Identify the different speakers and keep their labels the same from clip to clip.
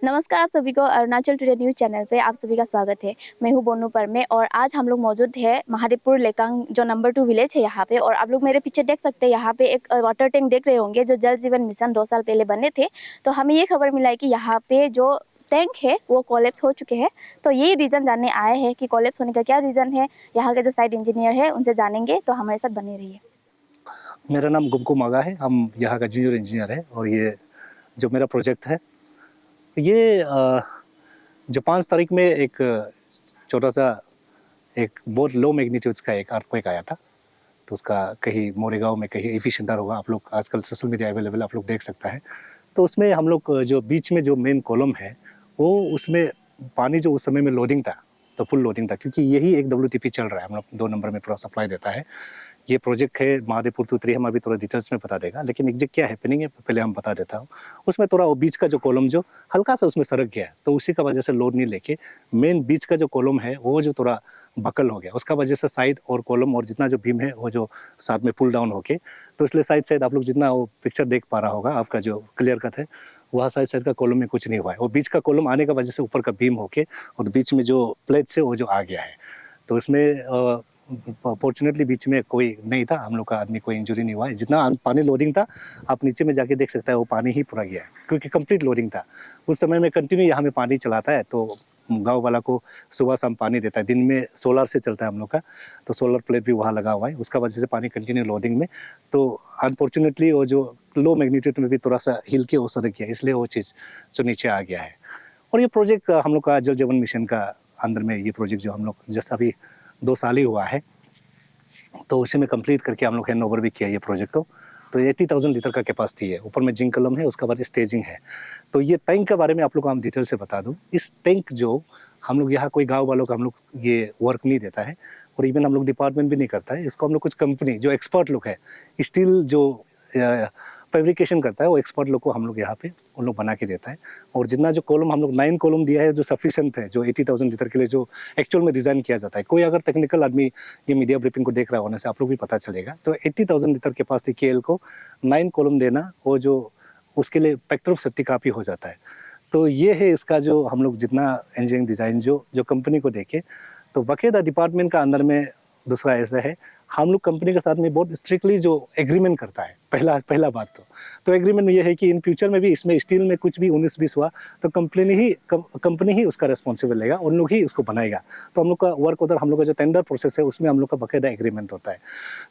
Speaker 1: नमस्कार आप सभी को अरुणाचल टुडे न्यूज़ चैनल पे आप सभी का स्वागत है। मैं हूँ बोनू परमे और आज हम लोग मौजूद है महादेवपुर लेकांग जो नंबर 2 विलेज है यहाँ पे। और आप लोग मेरे पीछे देख सकते हैं, यहाँ पे एक वाटर टैंक देख रहे होंगे जो जल जीवन मिशन 2 साल पहले बने थे। तो हमें ये खबर मिला है कि यहाँ पे जो टैंक है वो कोलैप्स हो चुके हैं। तो ये रीज़न जानने आए हैं कि कोलैप्स होने का क्या रीज़न है। यहाँ के जो साइट इंजीनियर है उनसे जानेंगे, तो हमारे साथ बने रहिए।
Speaker 2: मेरा नाम गुमकुम आगा है, हम यहाँ का जूनियर इंजीनियर है। और ये जो मेरा प्रोजेक्ट है ये जो 5 तारीख में एक छोटा सा एक बहुत लो मैग्नीट्यूड्स का एक अर्थक्वेक आया था। तो उसका कहीं मोरेगांव में कहीं एफिशिएंटर होगा, आप लोग आजकल सोशल मीडिया अवेलेबल आप लोग देख सकता है। तो उसमें हम लोग जो बीच में जो मेन कॉलम है वो उसमें पानी जो उस समय में लोडिंग था, तो फुल लोडिंग था, क्योंकि यही एक WTP चल रहा है, हम लोग 2 नंबर में पूरा सप्लाई देता है। ये प्रोजेक्ट है महादेवपुर टू 3, हम अभी थोड़ा डिटेल्स में बता देगा, लेकिन एग्जैक्ट क्या हैपनिंग है पहले हम बता देता हूँ। उसमें थोड़ा वो बीच का जो कॉलम जो हल्का सा उसमें सरक गया है, तो उसी का वजह से लोड नहीं लेके मेन बीच का जो कॉलम है वो जो थोड़ा बकल हो गया, उसका वजह से साइड और कॉलम और जितना जो बीम है वो जो साथ में पुल डाउन होके, तो इसलिए साइड आप लोग जितना वो पिक्चर देख पा रहा होगा आपका जो क्लियर कट है, वहाँ साइड का कॉलम में कुछ नहीं हुआ है। वो बीच का कॉलम आने का वजह से ऊपर का बीम होके और बीच में जो प्लेट है वो जो आ गया है। तो इसमें फॉर्चुनेटली बीच में कोई नहीं था, हम लोग का आदमी कोई इंजरी नहीं हुआ है। जितना पानी लोडिंग था आप नीचे में जाके देख सकते हैं, वो पानी ही पूरा गया है, क्योंकि कंप्लीट लोडिंग था। उस समय में कंटिन्यू यहाँ में पानी चलाता है, तो गांव वाला को सुबह शाम पानी देता है। दिन में सोलर से चलता है हम लोग का, तो सोलर प्लेट भी वहाँ लगा हुआ है, उसका वजह से पानी कंटिन्यू लोडिंग में। तो अनफॉर्चुनेटली वो जो लो मैग्नीट्यूड में भी थोड़ा सा हिल के वो सरक गया, इसलिए वो चीज़ जो नीचे आ गया है। और ये प्रोजेक्ट हम लोग का जल जीवन मिशन का अंदर में ये प्रोजेक्ट जो हम लोग जैसा अभी 2 साल ही हुआ है, तो उसी में कंप्लीट करके हम लोग हैंड ओवर भी किया ये प्रोजेक्ट को। तो 80,000 लीटर का कैपेसिटी है, ऊपर में जिंक कलम है, उसके बाद स्टेजिंग है। तो ये टैंक के बारे में आप लोग को हम डिटेल से बता दूं। इस टैंक जो हम लोग यहाँ कोई गांव वालों को हम लोग ये वर्क नहीं देता है, और इवन हम लोग डिपार्टमेंट भी नहीं करता है इसको। हम लोग कुछ कंपनी जो एक्सपर्ट लोग है, स्टील जो फैब्रिकेशन करता है, वो एक्सपर्ट लोग को हम लोग यहाँ पे उन लोग बना के देता है। और जितना जो कॉलम हम लोग 9 कॉलम दिया है जो सफिशिएंट है, जो 80,000 लीटर के लिए जो एक्चुअल में डिज़ाइन किया जाता है। कोई अगर टेक्निकल आदमी ये मीडिया ब्रीफिंग को देख रहा होने से आप लोग भी पता चलेगा। तो 80,000 लीटर के पास केएल को 9 कॉलम देना, वो जो उसके लिए फैक्टर ऑफ सेफ्टी काफ़ी हो जाता है। तो ये है इसका जो हम लोग जितना इंजीनियरिंग डिज़ाइन जो कंपनी को देखे, तो बाकायदा डिपार्टमेंट का अंदर में दूसरा ऐसा है, हम लोग कंपनी के साथ में बहुत स्ट्रिक्टली जो एग्रीमेंट करता है। पहला बात तो एग्रीमेंट में ये है कि इन फ्यूचर में भी इसमें स्टील में कुछ भी 19-20 हुआ तो कंपनी ही उसका रिस्पॉन्सिबल लेगा, उन लोग ही उसको बनाएगा। तो हम लोग का वर्क ऑर्डर, हम लोग का जो टेंडर प्रोसेस है उसमें हम लोग का बाकायदा एग्रीमेंट होता है।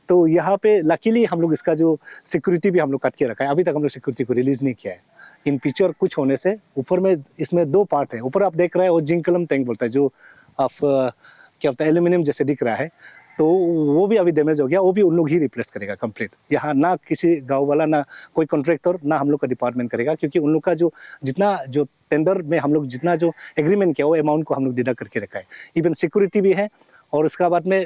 Speaker 2: तो यहाँ पे लकीली हम लोग इसका जो सिक्योरिटी भी हम लोग काट के रखा है। अभी तक हम लोग सिक्योरिटी को रिलीज नहीं किया है। इन फ्यूचर कुछ होने से ऊपर में इसमें 2 पार्ट है। ऊपर आप देख रहे हैं वो जिंक कलम टैंक बोलता है, जो आप क्या होता है एल्यूमिनियम जैसे दिख रहा है, तो वो भी अभी डैमेज हो गया, वो भी उन लोग ही रिप्लेस करेगा कंप्लीट। यहाँ ना किसी गांव वाला, ना कोई कॉन्ट्रैक्टर, ना हम लोग का डिपार्टमेंट करेगा, क्योंकि उन लोग का जो टेंडर में हम लोग जितना जो एग्रीमेंट किया वो अमाउंट को हम लोग डिडक्ट करके रखा है। इवन सिक्योरिटी भी है। और उसका बाद में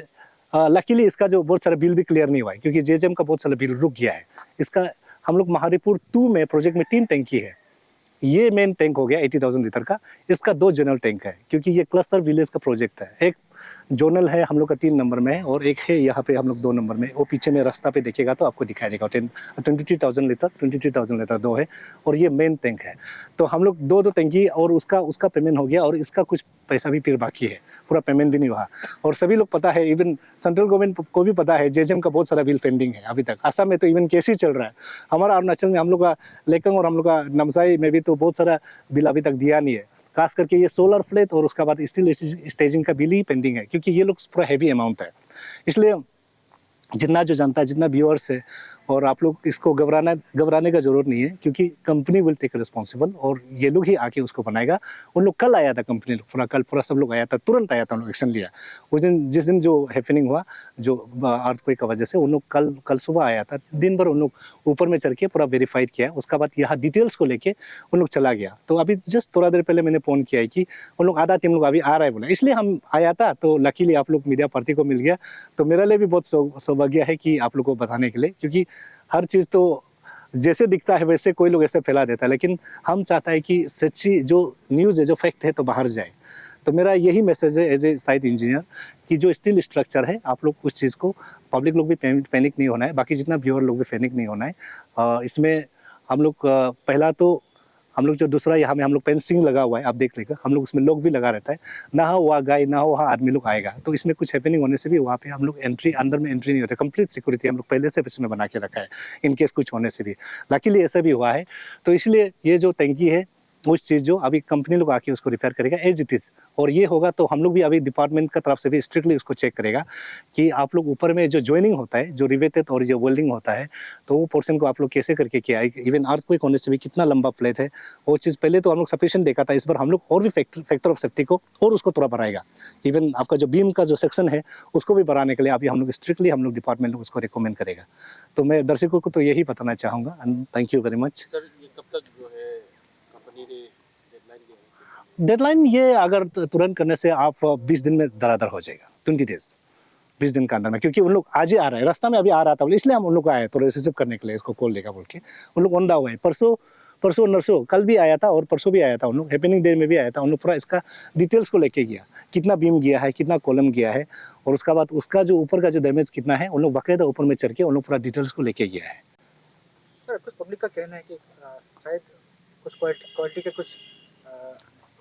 Speaker 2: लकीली इसका जो बहुत सारा बिल भी क्लियर नहीं हुआ है, क्योंकि जेजेएम का बहुत सारा बिल रुक गया है। इसका हम लोग महादेवपुर 2 में प्रोजेक्ट में 3 टैंकी है। ये मेन टैंक हो गया 80,000 लीटर का। इसका 2 जनरल टैंक है, क्योंकि ये क्लस्टर विलेज का प्रोजेक्ट है। एक जोनल है हम लोग का 3 नंबर में है, और एक है यहाँ पे हम लोग 2 नंबर में। वो पीछे में रास्ता पे देखिएगा तो आपको दिखाई देगा 23,000 लीटर 2 है, और ये मेन टैंक है। तो हम लोग 2 टैंकी, और उसका पेमेंट हो गया, और इसका कुछ पैसा भी फिर बाकी है, पूरा पेमेंट भी नहीं हुआ। और सभी लोग पता है, इवन सेंट्रल गवर्नमेंट को भी पता है जेजेएम का बहुत सारा बिल पेंडिंग है अभी तक। असम में तो इवन केस ही चल रहा है। हमारा अरुणाचल में हम लोग का लेकिन और हम लोग का नामसाई में भी तो बहुत सारा बिल अभी तक दिया नहीं है। खास करके ये सोलर प्लेट और उसका बाद स्टील स्टेजिंग का बिल ही पेंडिंग है, क्योंकि ये लोग पूरा हैवी अमाउंट है। इसलिए जितना जो जानता है, जितना व्यूअर्स है, और आप लोग इसको घबराने का जरूरत नहीं है, क्योंकि कंपनी विल टेक रिस्पॉन्सिबल, और ये लोग ही आके उसको बनाएगा। उन लोग कल आया था, कंपनी लोग कल पूरा सब लोग आया था, तुरंत आया था, उन लोग एक्शन लिया। उस दिन जिस दिन जो हैपनिंग हुआ, जो अर्थक्वेक की वजह से, उन लोग कल सुबह आया था। दिन भर उन लोग ऊपर में चढ़ के पूरा वेरीफाइड किया। उसका बाद यहाँ डिटेल्स को लेके उन लोग चला गया। तो अभी जस्ट थोड़ा देर पहले मैंने फ़ोन किया है कि उन लोग आधा टीम लोग अभी आ रहा है बोला, इसलिए हम आया था। तो लकीली आप लोग मीडिया पार्टी को मिल गया, तो मेरे लिए भी बहुत सौभाग्य है कि आप लोग को बताने के लिए, क्योंकि हर चीज़ तो जैसे दिखता है वैसे कोई लोग ऐसे फैला देता है, लेकिन हम चाहता है कि सच्ची जो न्यूज़ है, जो फैक्ट है, तो बाहर जाए। तो मेरा यही मैसेज है एज ए साइट इंजीनियर, कि जो स्टील स्ट्रक्चर है, आप लोग उस चीज़ को, पब्लिक लोग भी पैनिक नहीं होना है, बाकी जितना व्यूअर लोग भी पैनिक नहीं होना है। इसमें हम लोग पहला तो हम लोग जो दूसरा यहाँ में हम लोग फेंसिंग लगा हुआ है, आप देख लेगा, हम लोग उसमें लोग भी लगा रहता है, ना हो वहाँ गाय ना हो वहाँ आदमी लोग आएगा, तो इसमें कुछ हैपनिंग होने से भी वहाँ पे हम लोग एंट्री, अंदर में एंट्री नहीं होता, कंप्लीट सिक्योरिटी हम लोग पहले से इसमें बना के रखा है इन केस कुछ होने से भी। लकीली ऐसा भी हुआ है, तो इसलिए ये जो टंकी है उस चीज़ जो अभी कंपनी लोग आके उसको रिपेयर करेगा एज इट इज़, और ये होगा तो हम लोग भी अभी डिपार्टमेंट का तरफ से भी स्ट्रिक्टली उसको चेक करेगा कि आप लोग ऊपर में जो जॉइनिंग होता है, जो रिवेटेड और जो वेल्डिंग होता है, तो वो पोर्शन को आप लोग कैसे करके किया है, इवन अर्थक्वेक होने से भी कितना लंबा फ्लैट है, वो चीज़ पहले तो हम लोग सफिशिएंट देखा था, इस बार हम लोग और भी फैक्टर ऑफ सेफ्टी को और उसको थोड़ा बढ़ाएगा। इवन आपका जो बीम का जो सेक्शन है उसको भी बढ़ाने के लिए अभी हम लोग स्ट्रिक्टली हम लोग डिपार्टमेंट लोग उसको रिकमेंड करेगा। तो मैं दर्शकों को तो यही बताना चाहूँगा and thank you very much.
Speaker 3: Sir ये कब तक जो है कंपनी ने डेडलाइन दिया है?
Speaker 2: डेडलाइन ये अगर तुरंत करने से आप 20 दिन में दरादर हो जाएगा, 20 डेज, 20 दिन के अंदर में, क्योंकि उन लोग आज ही आ रहा है, रास्ता में अभी आ रहा था बोले, इसलिए हम उन लोग को आए तो रिसीव करने के लिए, इसको कॉल लेगा बोल के उन लोग ओंडा हुआ है। परसों नरसों कल भी आया था और परसों भी आया था, उन लोग हैपनिंग डे में भी आया था, उन लोग पूरा इसका डिटेल्स को लेके गया, कितना बीम गया है, कितना कॉलम गया है, और उसका बाद उसका जो ऊपर का जो डैमेज कितना है, उन लोग बाकायदा ऊपर में चढ़ के उन लोग पूरा डिटेल्स को लेके गया है।
Speaker 4: सर कुछ पब्लिक का कहना है कि शायद कुछ क्वालिटी के कुछ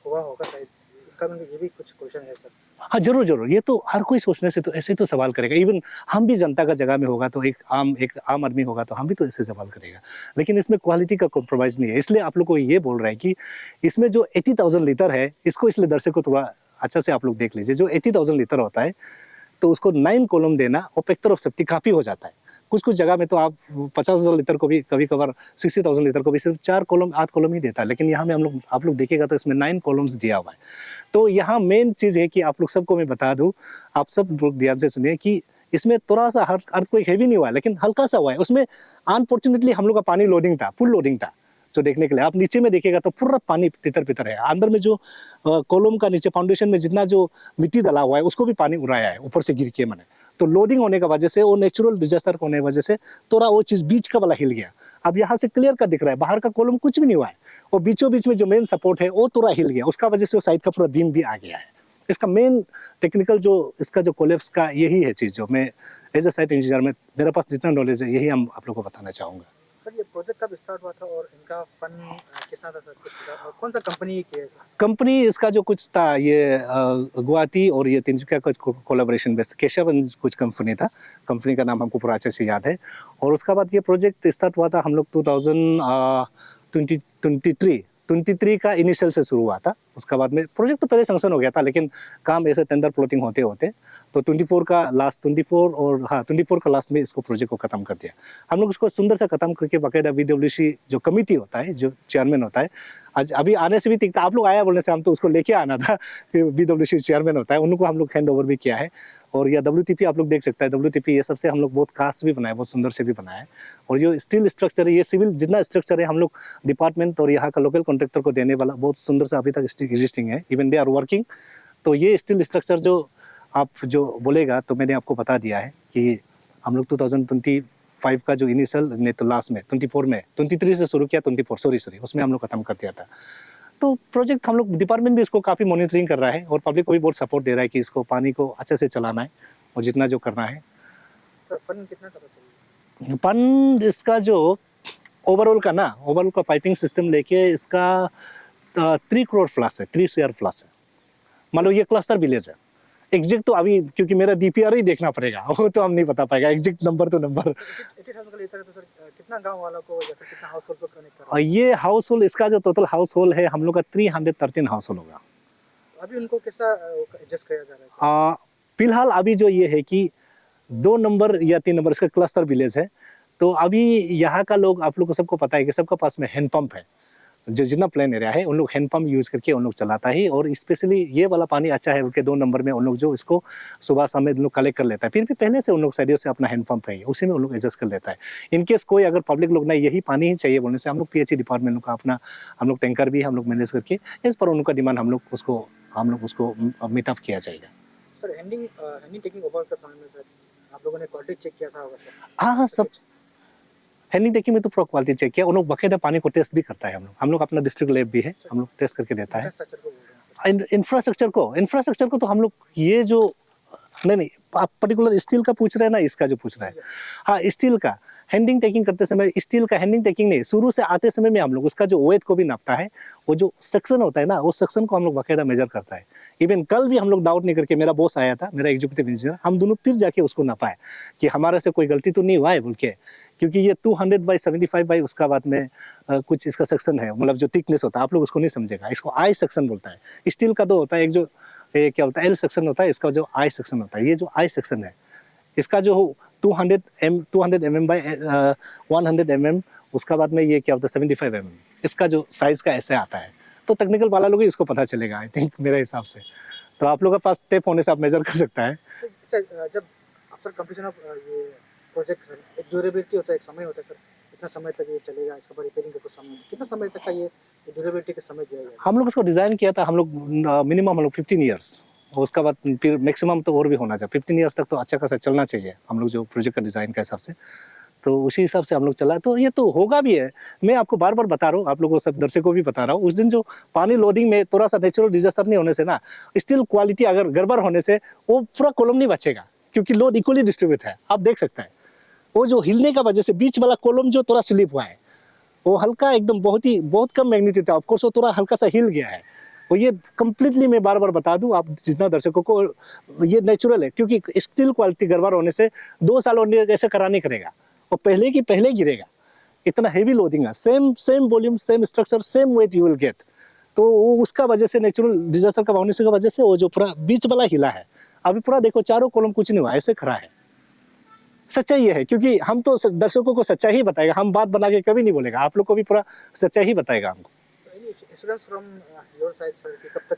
Speaker 4: हुआ होगा, शायद इसका मतलब ये भी कुछ क्वेश्चन है सर।
Speaker 2: हाँ जरूर, ये तो हर कोई सोचने से तो ऐसे तो सवाल करेगा, इवन हम भी जनता का जगह में होगा तो एक आम आदमी होगा तो हम भी तो ऐसे सवाल करेगा, लेकिन इसमें क्वालिटी का कॉम्प्रोमाइज़ नहीं है, इसलिए आप लोग को ये बोल रहा है कि इसमें जो 80,000 लीटर है, इसको इसलिए दर्शक को थोड़ा अच्छा से आप लोग देख लीजिए, जो 80,000 लीटर होता है तो उसको 9 कॉलम देना और फैक्टर ऑफ सेफ्टी काफ़ी हो जाता है। कुछ जगह में तो आप 50,000 लीटर को भी कभी कभार 60,000 लीटर को भी सिर्फ 4 कॉलम 8 कॉलम ही देता है, लेकिन यहाँ में आप लोग देखिएगा तो इसमें 9 कॉलम्स दिया हुआ है। तो यहाँ मेन चीज़ है कि आप लोग सबको मैं बता दूँ, आप सब लोग ध्यान से सुनिए कि इसमें थोड़ा सा अर्थक्वेक हेवी नहीं हुआ है, लेकिन हल्का सा हुआ है, उसमें अनफॉर्चुनेटली हम लोग का पानी लोडिंग था, फुल लोडिंग था, जो देखने के लिए आप नीचे में देखिएगा तो पूरा पानी तितर है, अंदर में जो कॉलम का नीचे फाउंडेशन में जितना जो मिट्टी डाला हुआ है उसको भी पानी उड़ाया है ऊपर से गिर के मैंने, तो लोडिंग होने की वजह से, वो नेचुरल डिजास्टर होने की वजह से थोड़ा वो चीज़ बीच का वाला हिल गया। अब यहाँ से क्लियर का दिख रहा है, बाहर का कॉलम कुछ भी नहीं हुआ है, वो बीचों बीच में जो मेन सपोर्ट है वो थोड़ा हिल गया, उसका वजह से वो साइड का पूरा बीम भी आ गया है। इसका मेन टेक्निकल जो इसका जो कोलेप्स का यही है चीज़, जो मैं एज ए साइट इंजीनियर में मेरे पास जितना नॉलेज है यही हम आप लोग को बताना चाहूँगा।
Speaker 4: सर ये प्रोजेक्ट कब स्टार्ट हुआ था और इनका फंड कितना था सर, और कौन सा कंपनी की है सर?
Speaker 2: कंपनी इसका जो कुछ था ये गुवाहाटी और ये तिनसुकिया का कोलैबोरेशन बेस केशव कुछ कंपनी था, कंपनी का नाम हमको पूरा अच्छे से याद है। और उसका बाद ये प्रोजेक्ट स्टार्ट हुआ था हम लोग 2023 का इनिशियल से शुरू हुआ था। उसका बाद में प्रोजेक्ट तो पहले सैंक्शन हो गया था, लेकिन काम ऐसे टेंडर प्लॉटिंग होते होते तो 24 का लास्ट में इसको प्रोजेक्ट को खत्म कर दिया। हम लोग उसको सुंदर से खत्म करके बाकायदा VWC जो कमिटी होता है, जो चेयरमैन होता है, आज अभी आने से भी दिखता, आप लोग आया बोलने से हम तो उसको लेके आना था, VWC चेयरमैन होता है, उनको हम लोग हैंड ओवर भी किया है। और यह WTP आप लोग देख सकते हैं, WTP ये सबसे हम लोग बहुत खास भी बनाए, बहुत सुंदर से भी बनाया है। और जो स्टील स्ट्रक्चर है, ये सिविल जितना स्ट्रक्चर है हम लोग डिपार्टमेंट और यहाँ का लोकल कॉन्ट्रैक्टर को देने वाला बहुत सुंदर से अभी तक एग्जिस्टिंग है, इवन दे आर वर्किंग। तो ये स्टील स्ट्रक्चर जो आप जो बोलेगा तो मैंने आपको बता दिया है कि हम लोग 2025 का जो इनिशियल ने तो लास्ट में 23 से शुरू किया, 24 उसमें हम लोग खत्म कर दिया था। तो प्रोजेक्ट हम लोग डिपार्टमेंट भी इसको काफ़ी मॉनिटरिंग कर रहा है और पब्लिक को भी बहुत सपोर्ट दे रहा है कि इसको पानी को अच्छे से चलाना है और जितना जो करना है।
Speaker 4: सर फंड कितना था बताइए?
Speaker 2: फंड इसका जो ओवरऑल का पाइपिंग सिस्टम लेके इसका 3 करोड़ प्लस है, 3 CR प्लस है। मान लो ये क्लस्टर विलेज है, एग्जैक्ट तो अभी क्योंकि मेरा DPR ही देखना पड़ेगा, वो तो हम नहीं बता पाएगा एग्जैक्ट नंबर तो नंबर।
Speaker 4: 80,000 का लेता है तो सर कितना गांव वालों को या फिर कितना हाउस होल्ड को कनेक्ट कर रहा
Speaker 2: और ये हाउस होल्ड, इसका जो टोटल हाउस होल्ड है हम लोग का 313 हाउस होल्ड होगा।
Speaker 4: है? अभी उनको कैसा एडजस्ट किया जा रहा है?
Speaker 2: फिलहाल अभी जो ये है कि 2 नंबर या 3 नंबर इसका क्लस्टर विलेज है, तो अभी यहाँ का लोग, आप लोग को सबको पता है कि सबका पास में हैंडपंप है, जो जितना प्लेन एरिया है उन लोग हैंडपंप यूज़ करके उन लोग चलाता है। और स्पेशली ये वाला पानी अच्छा है उनके 2 नंबर में, उन लोग जो इसको सुबह शाम में लोग कलेक्ट कर लेता है, फिर भी पहले से उन लोग सदियों से अपना हैंडपंप है उसी में उन लोग एडजस्ट कर लेता है। इनकेस कोई अगर पब्लिक लोग ना यही पानी ही चाहिए बोलने से हम लोग PHE डिपार्टमेंट का अपना हम लोग टैंकर भी हम लोग मैनेज करके इस पर उनका डिमांड हम लोग उसको मीट अप किया जाएगा।
Speaker 4: सर हैंडिंग टेकिंग ओवर का समय में सर आप लोगों ने क्वालिटी चेक किया था होगा सर?
Speaker 2: हाँ सब हैंडिंग टेकिंग में तो पूरा क्वालिटी चेक किया, उन लोग बाकायदा पानी को टेस्ट भी करता है। हम लोग अपना डिस्ट्रिक्ट लैब भी है, हम लोग टेस्ट करके देता है।
Speaker 4: इंफ्रास्ट्रक्चर को बोल रहे हैं सर।
Speaker 2: इंफ्रास्ट्रक्चर को तो हम लोग ये जो नहीं आप पर्टिकुलर स्टील का पूछ रहे हैं ना, इसका जो पूछ रहे हैं, हाँ स्टील का हैंडिंग टेकिंग करते समय स्टील का हैंडिंग टेकिंग नहीं, शुरू से आते समय में हम लोग उसका जो वेट को भी नापता है, वो जो सेक्शन होता है ना, वो सेक्शन को हम लोग बाकायदा मेजर करता है। इवन कल भी हम लोग डाउट नहीं करके, मेरा बॉस आया था, मेरा एग्जीक्यूटिव इंजीनियर, हम दोनों फिर जाके उसको नापा है कि हमारे से कोई गलती तो नहीं हुआ है बोल के, क्योंकि ये 200/75 बाई उसका बाद में कुछ इसका सेक्शन है, मतलब जो थिकनेस होता है, आप लोग उसको नहीं समझेगा, इसको आई सेक्शन बोलता है। स्टील का दो होता है, एक जो क्या होता है एल सेक्शन होता है, इसका जो आई सेक्शन होता है, ये जो आई सेक्शन है इसका जो 200 mm बाई 100 mm, उसका बाद में ये क्या होता है 75 mm, इसका जो साइज का ऐसे आता है। तो टेक्निकल वाला लोग ही इसको पता चलेगा आई थिंक, मेरे हिसाब से। तो आप लोग का पास टेप होने से आप मेजर कर सकता है।
Speaker 4: सर जब आफ्टर कंप्लीशन ऑफ ये प्रोजेक्ट सर, एक ड्यूरेबिलिटी होता है, एक समय होता है सर, कितना समय तक ये चलेगा, इसका रिपेयरिंग का कुछ समय, कितना समय तक का ये ड्यूरेबिलिटी का समय दिया जाएगा?
Speaker 2: हम लोग इसको डिज़ाइन किया था, हम लोग मिनिमम हम लोग 15 ईयर्स, उसका बाद फिर मैक्सिमम तो और भी होना चाहिए, 15 ईयर्स तक तो अच्छा खासा चलना चाहिए हम लोग जो प्रोजेक्ट का डिज़ाइन के हिसाब से। तो उसी हिसाब से हम लोग चला, तो ये तो होगा भी है। मैं आपको बार बार बता रहा हूँ, आप लोगों को सब दर्शकों को भी बता रहा हूँ, उस दिन जो पानी लोडिंग में थोड़ा सा नेचुरल डिजास्टर नहीं होने से ना, स्टील क्वालिटी अगर गड़बड़ होने से वो पूरा कॉलम नहीं बचेगा, क्योंकि लोड इक्वली डिस्ट्रीब्यूट है। आप देख सकते हैं वो जो हिलने का वजह से बीच वाला कॉलम जो थोड़ा स्लिप हुआ है, वो हल्का एकदम बहुत कम मैग्नीट्यूड था, ऑफकोर्स वो थोड़ा हल्का सा हिल गया है। वो ये कंप्लीटली मैं बार बार बता दूं आप जितना दर्शकों को, ये नेचुरल है, क्योंकि स्टील क्वालिटी गड़बड़ होने से 2 साल और ऐसे करा नहीं करेगा, वो पहले की पहले गिरेगा। इतना हेवी लोडिंग है, same volume, same structure, same weight you will get. तो वो उसका वजह से नेचुरल डिजास्टर का होने से वजह से वो जो पूरा बीच वाला हिला है, अभी पूरा देखो चारों कॉलम कुछ नहीं हुआ, ऐसे खड़ा है। सच्चाई ये है, क्योंकि हम तो दर्शकों को सच्चाई ही बताएगा, हम बात बना के कभी नहीं बोलेगा, आप लोग को भी पूरा सच्चाई ही बताएगा हमको।
Speaker 4: Assurance from your side sir कि कब तक?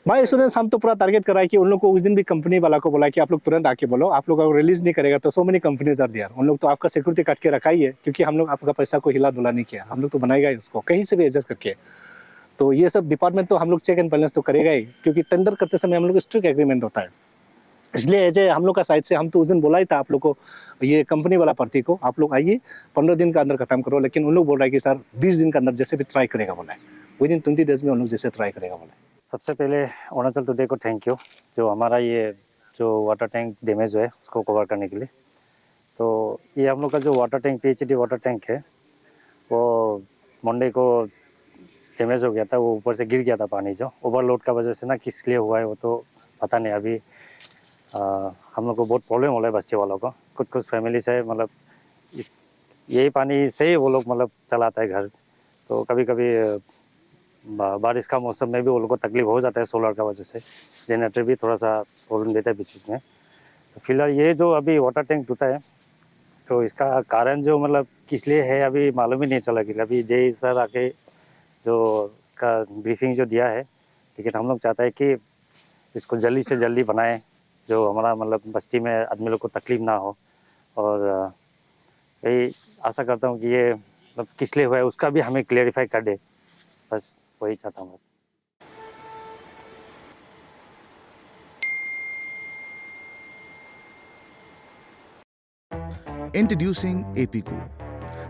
Speaker 2: भाई एश्योरेंस हम तो पूरा टारगेट कराए कि उन लोग को उस दिन भी कंपनी वाला को बोला कि आप लोग तुरंत आके बोलो, आप लोग अगर रिलीज नहीं करेगा तो so many companies are there, उन लोग तो आपका सिक्योरिटी काट के रखा ही है, क्योंकि हम लोग आपका पैसा को हिला डुला नहीं किया, हम लोग तो बनाएगा ही उसको कहीं से भी एडजस्ट करके। तो ये सब डिपार्टमेंट तो हम लोग चेक एंड बैलेंस तो करेगा ही, क्योंकि टेंडर करते समय हम लोग स्ट्रिक्ट एग्रीमेंट होता है। इसलिए एज हम लोग का साइड से हम तो उस दिन बोला ही था आप लोग को, ये कंपनी वाला पार्टी को, आप लोग आइए 15 दिन का अंदर खत्म करो, लेकिन उन लोग बोल रहा है कि सर 20 दिन के अंदर जैसे भी ट्राई करेगा बोला है, विद इन 20 डेज में उन लोग जैसे ट्राई करेगा बोला है।
Speaker 5: सबसे पहले अरुणाचल टुडे को थैंक यू, जो हमारा ये जो वाटर टैंक डैमेज हुआ है उसको कवर करने के लिए। तो ये हम लोग का जो water tank PHD water tank है, वो मंडे को डैमेज हो गया था, वो ऊपर से गिर गया था पानी, जो ओवरलोड का वजह से ना किस लिए हुआ है वो तो पता नहीं। अभी हम लोग को बहुत प्रॉब्लम हो रहा है बस्ती वालों को, कुछ फैमिली से मतलब इस यही पानी से ही वो लोग मतलब चलाता है घर। तो कभी कभी बारिश का मौसम में भी वो लोग को तकलीफ हो जाता है सोलर का वजह से, जनरेटर भी थोड़ा सा प्रॉब्लम देता है बीच बीच में। तो फिलहाल ये जो अभी वाटर टैंक टूटा है, तो इसका कारण जो मतलब किस लिए है अभी मालूम ही नहीं चला। कि अभी जय सर आके जो इसका ब्रीफिंग जो दिया है, लेकिन हम लोग चाहते हैं कि इसको जल्दी से जल्दी बनाएं, जो हमारा मतलब बस्ती में आदमी लोग को तकलीफ ना हो। और यही आशा करता हूँ कि ये मतलब किस लिए हुआ है उसका भी हमें क्लियरिफाई कर दे, बस वही चाहता हूँ बस।
Speaker 6: Introducing APGO,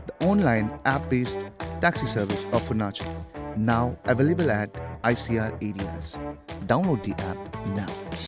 Speaker 6: the online app-based taxi service of Arunachal, now available at ICR areas. Download the app now.